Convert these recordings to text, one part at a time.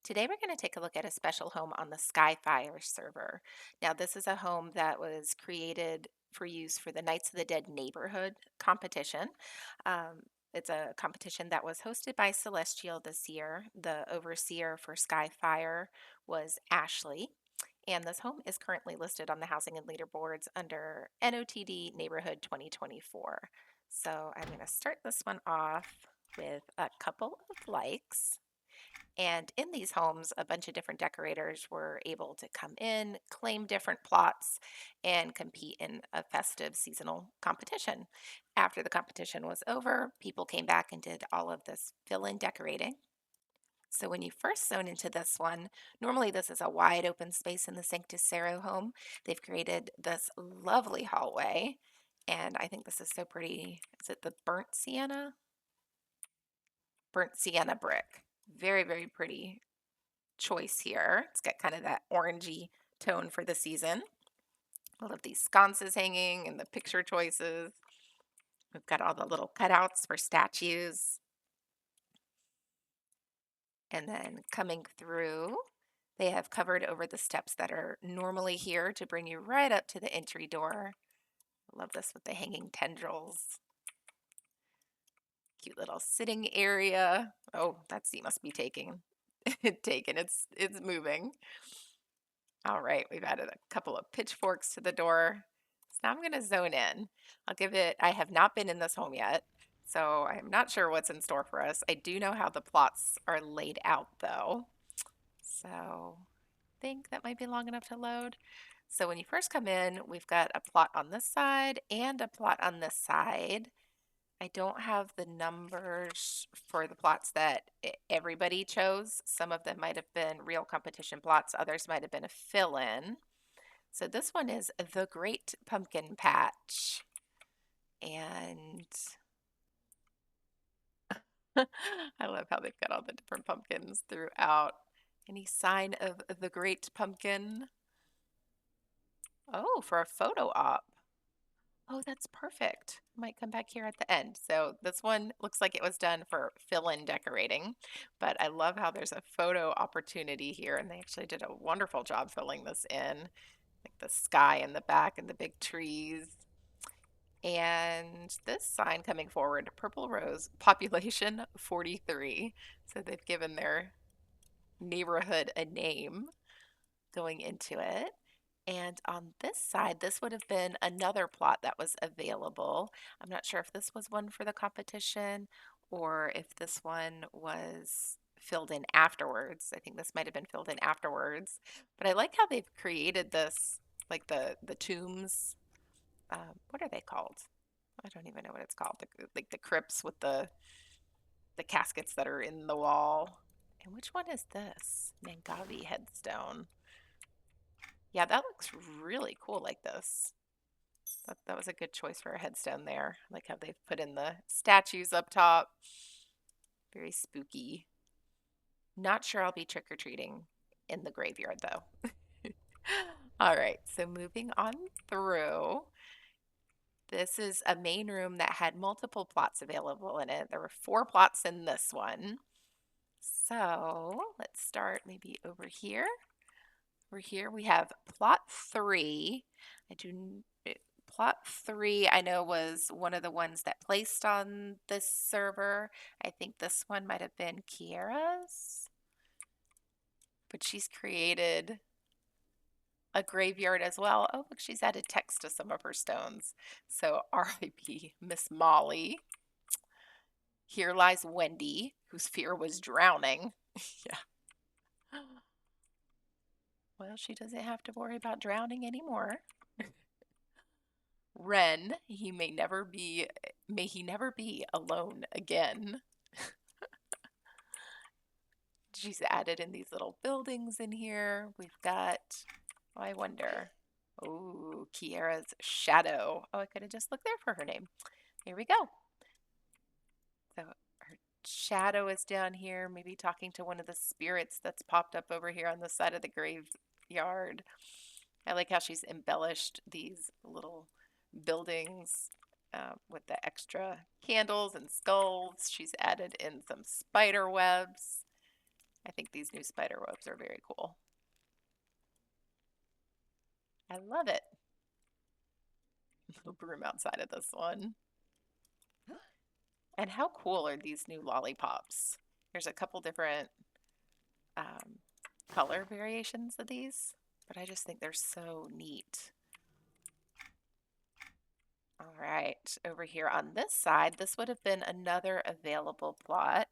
Today, we're going to take a look at a special home on the Skyfire server. Now, this is a home that was created for use for the Knights of the Dead neighborhood competition. Um, it's a competition that was hosted by Celestial this year. The overseer for Skyfire was Ashley. And this home is currently listed on the Housing and Leaderboards under NOTD Neighborhood 2024. So I'm going to start this one off with a couple of likes. And in these homes, a bunch of different decorators were able to come in, claim different plots, and compete in a festive seasonal competition. After the competition was over, people came back and did all of this fill in decorating. So when you first zone into this one, normally this is a wide open space in the Sanctusero home. They've created this lovely hallway, and I think this is so pretty. Is it the burnt sienna? Burnt sienna brick. Very, very pretty choice here. It's got kind of that orangey tone for the season. All of these sconces hanging and the picture choices. We've got all the little cutouts for statues. And then coming through, they have covered over the steps that are normally here to bring you right up to the entry door. I love this with the hanging tendrils. Cute little sitting area. Oh, that seat must be taken. Taken. It's moving. All right, we've added a couple of pitchforks to the door. So now I'm going to zone in. I have not been in this home yet, so I'm not sure what's in store for us. I do know how the plots are laid out though. So I think that might be long enough to load. So when you first come in, we've got a plot on this side and a plot on this side. I don't have the numbers for the plots that everybody chose. Some of them might have been real competition plots, others might have been a fill-in. So this one is The Great Pumpkin Patch. And I love how they've got all the different pumpkins throughout. Any sign of the Great Pumpkin? Oh, for a photo op. Oh, that's perfect. Might come back here at the end. So this one looks like it was done for fill-in decorating, but I love how there's a photo opportunity here, and they actually did a wonderful job filling this in, like the sky in the back and the big trees. And this sign coming forward, Purple Rose, population 43. So they've given their neighborhood a name going into it. And on this side, this would have been another plot that was available. I'm not sure if this was one for the competition or if this one was filled in afterwards. I think this might have been filled in afterwards. But I like how they've created this, like the tombs. What are they called? I don't even know what it's called. Like the crypts with the caskets that are in the wall. And which one is this? Mangavi headstone. Yeah, that looks really cool like this. That was a good choice for a headstone there. I like how they've put in the statues up top. Very spooky. Not sure I'll be trick-or-treating in the graveyard though. All right, so moving on through. This is a main room that had multiple plots available in it. There were 4 plots in this one. So let's start maybe over here. Over here we have plot 3. Plot 3 I know was one of the ones that placed on this server. I think this one might have been Quiarrah's, but she's created a graveyard as well. Oh, look, she's added text to some of her stones. So R.I.P. Miss Molly. Here lies Wendy, whose fear was drowning. Yeah. Well, she doesn't have to worry about drowning anymore. Ren, may he never be alone again. She's added in these little buildings in here. We've got, oh, I wonder. Oh, Quiarrah's shadow. Oh, I could have just looked there for her name. Here we go. So her shadow is down here, maybe talking to one of the spirits that's popped up over here on the side of the graveyard. I like how she's embellished these little buildings with the extra candles and skulls. She's added in some spider webs. I think these new spider webs are very cool. I love it. Little broom outside of this one. And how cool are these new lollipops? There's a couple different um, color variations of these, but I just think they're so neat. All right, over here on this side, this would have been another available plot.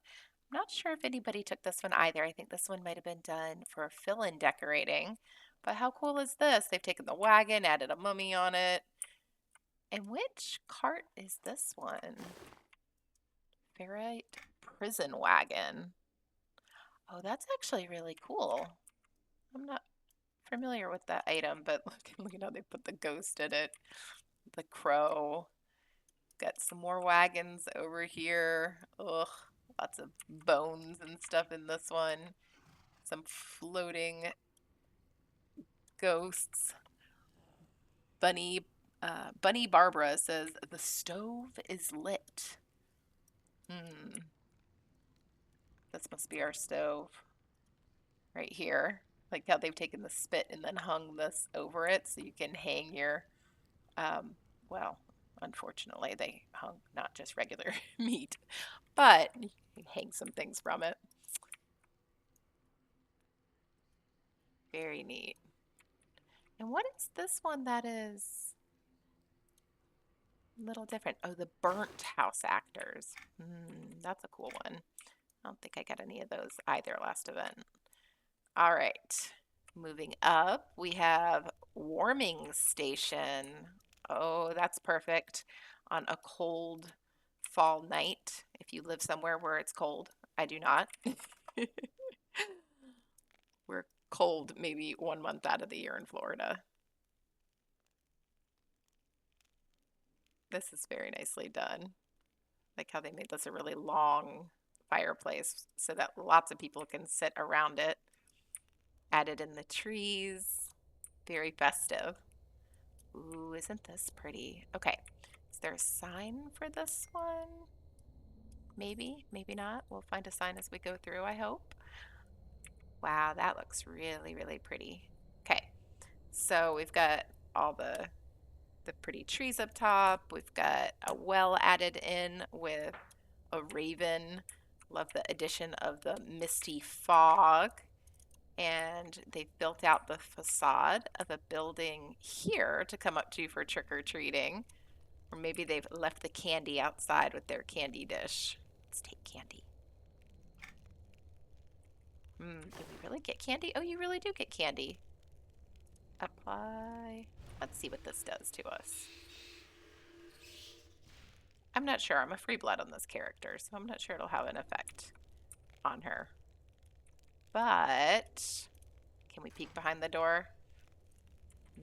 I'm not sure if anybody took this one either. I think this one might have been done for fill-in decorating. But how cool is this? They've taken the wagon, added a mummy on it. And which cart is this one? Ferrite prison wagon. Oh, that's actually really cool. I'm not familiar with that item, but look at how they put the ghost in it. The crow. Got some more wagons over here. Ugh, lots of bones and stuff in this one. Some floating ghosts. Bunny Barbara says, the stove is lit. This must be our stove right here. Like how they've taken the spit and then hung this over it so you can hang your, well, unfortunately they hung not just regular meat, but you can hang some things from it. Very neat. And what is this one that is a little different? Oh, the burnt house actors. That's a cool one. I don't think I got any of those either last event. All right, moving up, we have warming station. Oh, that's perfect on a cold fall night if you live somewhere where it's cold. I do not. We're cold maybe 1 month out of the year in Florida. This is very nicely done. Like how they made this a really long fireplace so that lots of people can sit around it. Added in the trees. Very festive. Ooh, isn't this pretty? Okay, is there a sign for this one? Maybe, maybe not. We'll find a sign as we go through, I hope. Wow, that looks really, really pretty. Okay, so we've got all the pretty trees up top. We've got a well added in with a raven. Love the addition of the misty fog. And they've built out the facade of a building here to come up to for trick-or-treating. Or maybe they've left the candy outside with their candy dish. Let's take candy. Do we really get candy? Oh, you really do get candy. Apply. Let's see what this does to us. I'm not sure. I'm a free blood on this character, so I'm not sure it'll have an effect on her. But can we peek behind the door?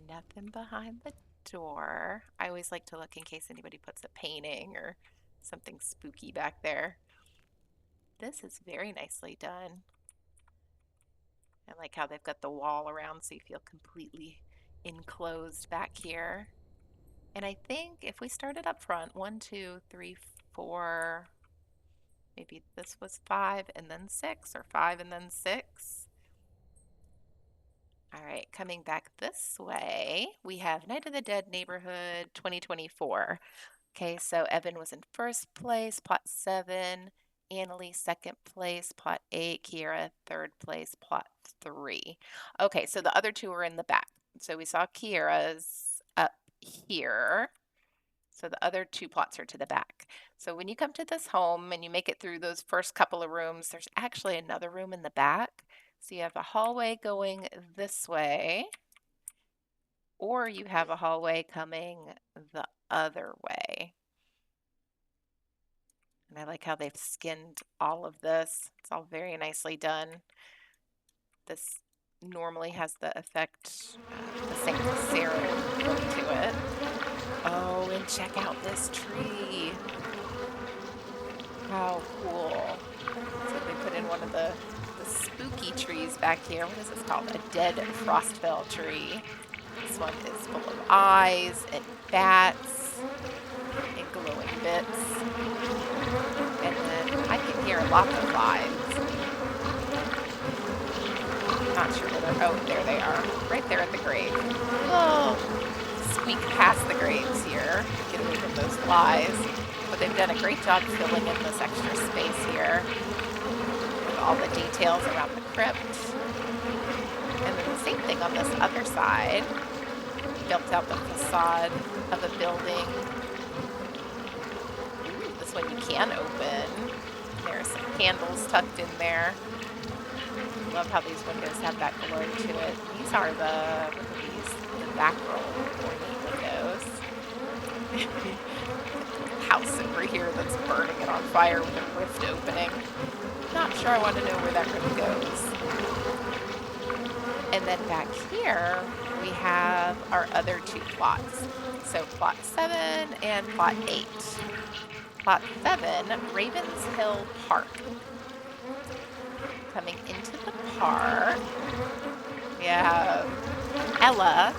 Nothing behind the door. I always like to look in case anybody puts a painting or something spooky back there. This is very nicely done. I like how they've got the wall around so you feel completely enclosed back here. And I think if we started up front, 1, 2, 3, 4, maybe this was 5 and then 6, or 5 and then 6. All right, coming back this way, we have Night of the Dead Neighborhood 2024. Okay, so Evynn was in first place, plot 7. Analyee second place, plot 8. Quiarrah third place, plot 3. Okay, so the other two are in the back. So we saw Quiarrah's up here. So the other two plots are to the back. So when you come to this home and you make it through those first couple of rooms, there's actually another room in the back. So you have a hallway going this way, or you have a hallway coming the other way. And I like how they've skinned all of this. It's all very nicely done. This normally has the effect, the St. Sarah look to it. Oh, and check out this tree. How cool. So they put in one of the spooky trees back here. What is this called? A dead frostfell tree. This one is full of eyes and bats and glowing bits. And then I can hear lots of flies. Not sure where they're, oh, there they are, right there at the grave. We'll squeak past the graves here, get away from those flies. But they've done a great job filling in this extra space here with all the details around the crypt. And then the same thing on this other side. Built out the facade of a building. Ooh, this one you can open. There are some candles tucked in there. Love how these windows have that glow to it. These are the, what are these? The back roll ornate windows. House over here that's burning it on fire with a rift opening. Not sure I want to know where that rift goes. And then back here, we have our other two plots. So plot 7 and plot 8. Plot 7, Ravens Hill Park. Coming into the park, we have Ella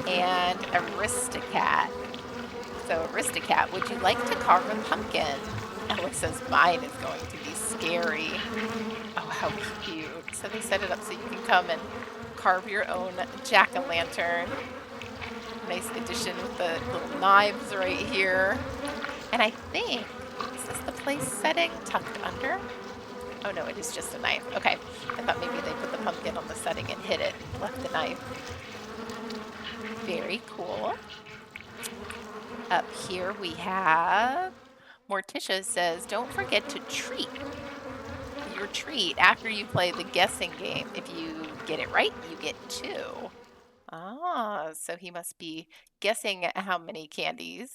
and Aristocat. So Aristocat, would you like to carve a pumpkin? Ella says mine is going to be scary. Oh, how cute. So they set it up so you can come and carve your own jack-o'-lantern. Nice addition with the little knives right here. And I think, is this the place setting tucked under? Oh no, it is just a knife. Okay, I thought maybe they put the pumpkin on the setting and hid it, left the knife. Very cool. Up here we have, Morticia says, don't forget to treat your treat after you play the guessing game. If you get it right, you get 2. Ah, so he must be guessing how many candies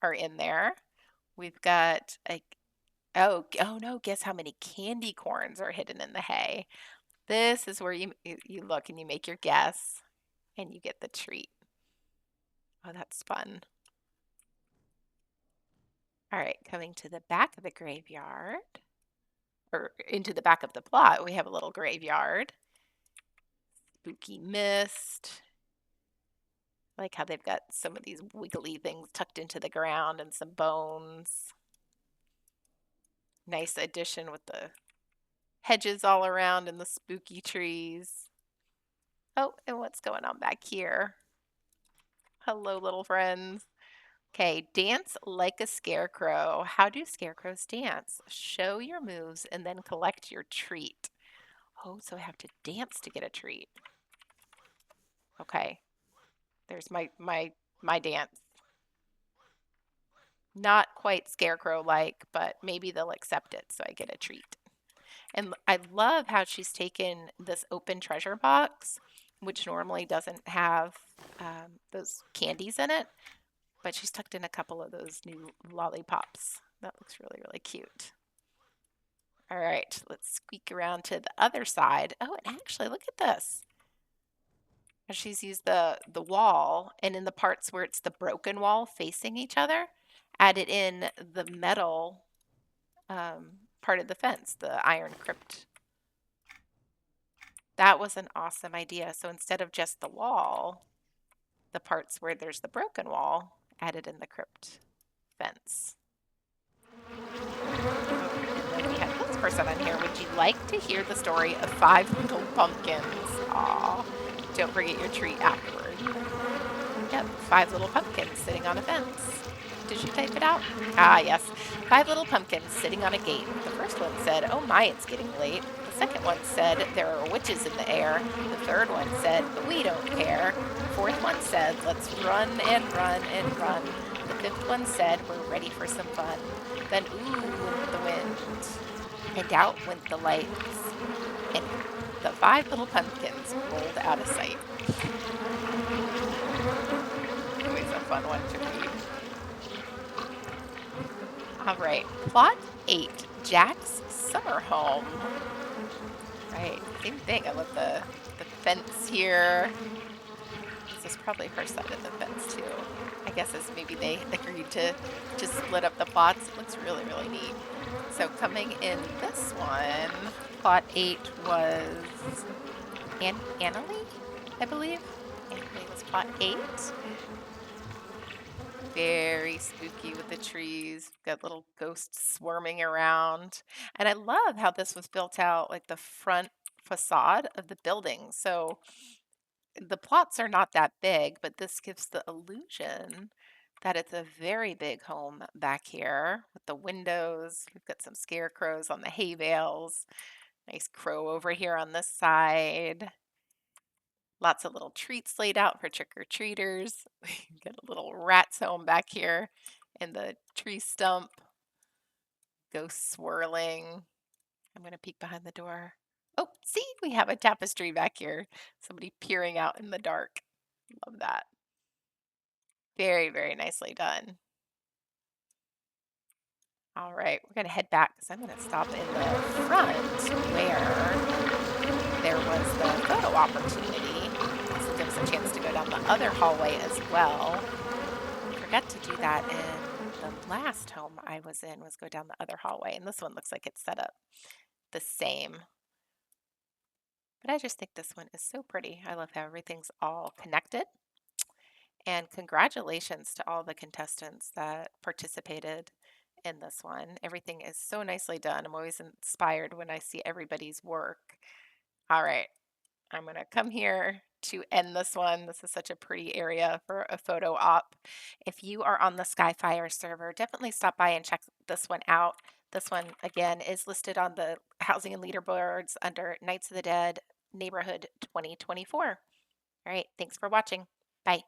are in there. We've got a, oh no, guess how many candy corns are hidden in the hay. This is where you look and you make your guess and you get the treat. Oh, that's fun. All right, coming to the back of the graveyard, or into the back of the plot, we have a little graveyard. Spooky mist. I like how they've got some of these wiggly things tucked into the ground and some bones. Nice addition with the hedges all around and the spooky trees. Oh, and what's going on back here? Hello, little friends. Okay, dance like a scarecrow. How do scarecrows dance? Show your moves and then collect your treat. Oh, so I have to dance to get a treat. Okay, there's my dance. Not quite scarecrow-like, but maybe they'll accept it so I get a treat. And I love how she's taken this open treasure box, which normally doesn't have those candies in it, but she's tucked in a couple of those new lollipops. That looks really, really cute. All right, let's squeak around to the other side. Oh, and actually, look at this. She's used the wall, and in the parts where it's the broken wall facing each other, added in the metal part of the fence, the iron crypt. That was an awesome idea. So instead of just the wall, the parts where there's the broken wall, added in the crypt fence. And then we have this person on here. Would you like to hear the story of 5 little pumpkins? Aw, don't forget your treat afterward. Yep, 5 little pumpkins sitting on a fence. Did you type it out? Ah, yes. 5 little pumpkins sitting on a gate. The first one said, oh my, it's getting late. The second one said, there are witches in the air. The third one said, we don't care. The fourth one said, let's run and run and run. The fifth one said, we're ready for some fun. Then ooh went the wind, and out went the lights, and the 5 little pumpkins rolled out of sight. Always a fun one to read. All right, plot 8, Jack's summer home. Right, same thing. I love the fence here. This is probably her side of the fence too. I guess as maybe they agreed to just split up the plots. It looks really, really neat. So coming in this one, plot 8 was Analyee, I believe. Analyee was plot 8. Very spooky with the trees. Got little ghosts swarming around. And I love how this was built out, like the front facade of the building. So the plots are not that big, but this gives the illusion that it's a very big home back here with the windows. We've got some scarecrows on the hay bales. Nice crow over here on this side. Lots of little treats laid out for trick-or-treaters. Got a little rat's home back here in the tree stump. Ghosts swirling. I'm going to peek behind the door. Oh, see, we have a tapestry back here. Somebody peering out in the dark. Love that. Very, very nicely done. All right, we're going to head back because I'm going to stop in the front where there was the photo opportunity. So give us a chance to go down the other hallway as well. I forgot to do that in the last home I was in, was go down the other hallway. And this one looks like it's set up the same. But I just think this one is so pretty. I love how everything's all connected. And congratulations to all the contestants that participated in this one. Everything is so nicely done. I'm always inspired when I see everybody's work. All right, I'm going to come here to end this one. This is such a pretty area for a photo op. If you are on the Skyfire server, definitely stop by and check this one out. This one, again, is listed on the Housing and Leaderboards under Knights of the Dead Neighborhood 2024. All right, thanks for watching. Bye.